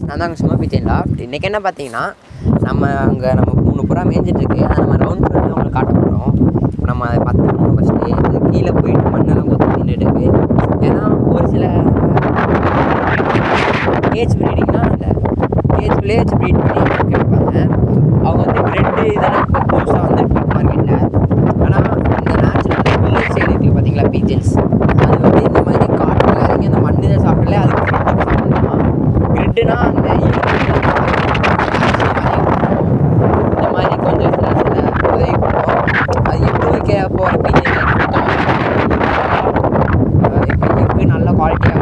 நான் தான் சும்மா பிச்சேன் லாஃப்ட். இன்றைக்கி என்ன பார்த்தீங்கன்னா, நம்ம 3 புறா மேய்ஞ்சிட்ருக்கு. அதை நம்ம ரவுண்ட் பண்ணி உங்களுக்கு காட்ட போகிறோம். நம்ம அதை பார்த்துக்கணும். ஃபஸ்ட்டு அது கீழே போயிட்டு மண்ணெல்லாம் கொத்தி தின்னுட்டு இருக்கு. ஏன்னா ஒரு சில கேஜ் ப்ரீடிங்னா அந்த கேஜ்லேயே வச்சு ப்ரீட் பண்ணி வைப்பாங்க. அவங்க வந்து ப்ரெட்டு இதெல்லாம் இப்போ புதுசாக வந்துருக்கு மார்க்கெட்டில். ஆனால் இந்த நேச்சுரல் வில்லேஜ் சைடு இருக்குது பார்த்தீங்களா, பீஜன்ஸ், அது வந்து இந்த மாதிரி காட்டில் இறங்கி அந்த மண்ணு இதை சாப்பிடல. அதுக்கு சாப்பிடலாம். க்ரிட்டுனா அந்த இந்த மாதிரி கொஞ்சம் சில உதவி பண்ணுவோம். அது எட்டு வைக்க போகிற பீஜன் எக்கு நல்ல குவாலிட்டியாக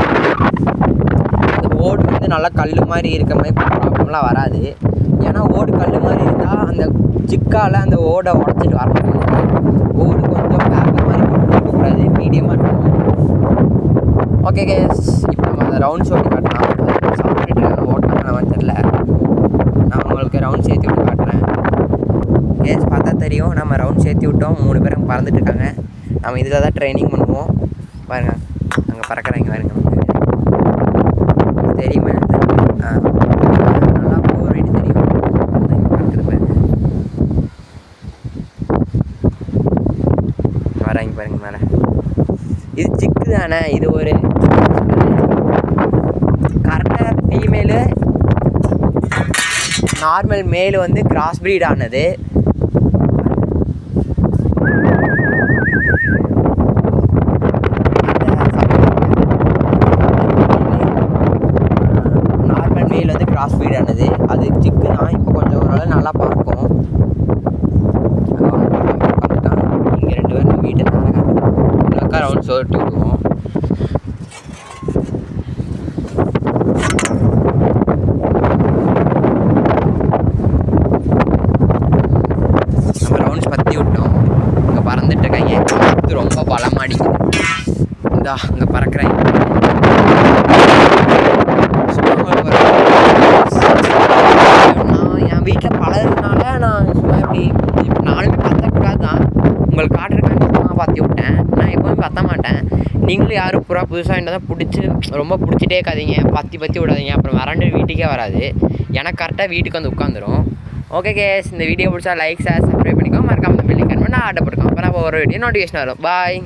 அந்த ஓடு வந்து நல்லா கல் மாதிரி இருக்க மாதிரி ப்ராப்ளம்லாம் வராது. ஏன்னா ஓடு கல் மாதிரி இருந்தால் அந்த சிக்கால் அந்த ஓடை உடச்சிட்டு வர முடியாது. ஓடு கொஞ்சம் பேப்பர் மாதிரி போட்டு இருக்கக்கூடாது, மீடியமாக இருக்கணும். ஓகே கேஸ், இப்போ நம்ம அந்த ரவுண்ட்ஸ் ஓட்டி காட்டலாம். சாப்பிட்டுட்டு ஓட்டாங்க தெரில, நான் உங்களுக்கு ரவுண்ட் சேர்த்து விட்டு காட்டுறேன். கேஸ் பார்த்தா தெரியும், நம்ம ரவுண்ட் சேர்த்து விட்டோம். 3 பேரும் பறந்துட்டுருக்காங்க. நம்ம இதில் தான் ட்ரைனிங் பண்ணுவோம். பாருங்கள், அங்கே பறக்கிறாங்க பாருங்க. தெரியுமா? நல்லா போர் வீட்டு தெரியும். வராங்க பாருங்க மேலே. இது சிக்கு தானே, இது ஒரு கரெக்டாக ஃபீமேலு நார்மல் மேலு வந்து கிராஸ் ப்ரீட் ஆனது. நார்மல் மேல் வந்து கிராஸ் ப்ரீட் ஆனது. அது சிக்கு தான். இப்போ கொஞ்சம் ஓரளவு நல்லா பார்க்கும். இங்கே 2 பேரும் நம்ம வீட்டு அக்கா ரவுண்ட் சொல்லிட்டு விடுவோம். நம்ம ரவுண்ட்ஸ் பற்றி விட்டோம். இங்கே பறந்துட்டு இருக்காங்க. இது ரொம்ப பலமாடி இந்தா இங்கே பறக்கிறாங்க. நான் என் வீட்டில் பழகிறதுனால நான் சும்மா இப்படி நானுமே பற்றக்கூடாது தான் உங்களுக்கு காட்டுறதுக்காண்டி சும்மா பற்றி விட்டேன். நான் எப்போவுமே பற்ற மாட்டேன். நீங்களும் யாரும் புறா புதுசாக இருந்தால் பிடிச்சி ரொம்ப பிடிச்சிட்டே இருக்காதீங்க, பற்றி விடாதீங்க. அப்புறம் வறண்டு வீட்டுக்கே வராது. எனக்கு கரெக்டாக வீட்டுக்கு வந்து உட்காந்துரும். ஓகே கேஸ், இந்த வீடியோ பிடிச்சா லைக் ஷேர் சப்ஸ்கிரைப் பண்ணிக்கோ. மறக்காம பெல் ஐக்கான் பண்ணி நான் ஆர்டர் போட்டுக்கோங்க. அப்போ நான் ஒரு வீடியோ நோட்டிஃபிகேஷன் வரும். பாய்.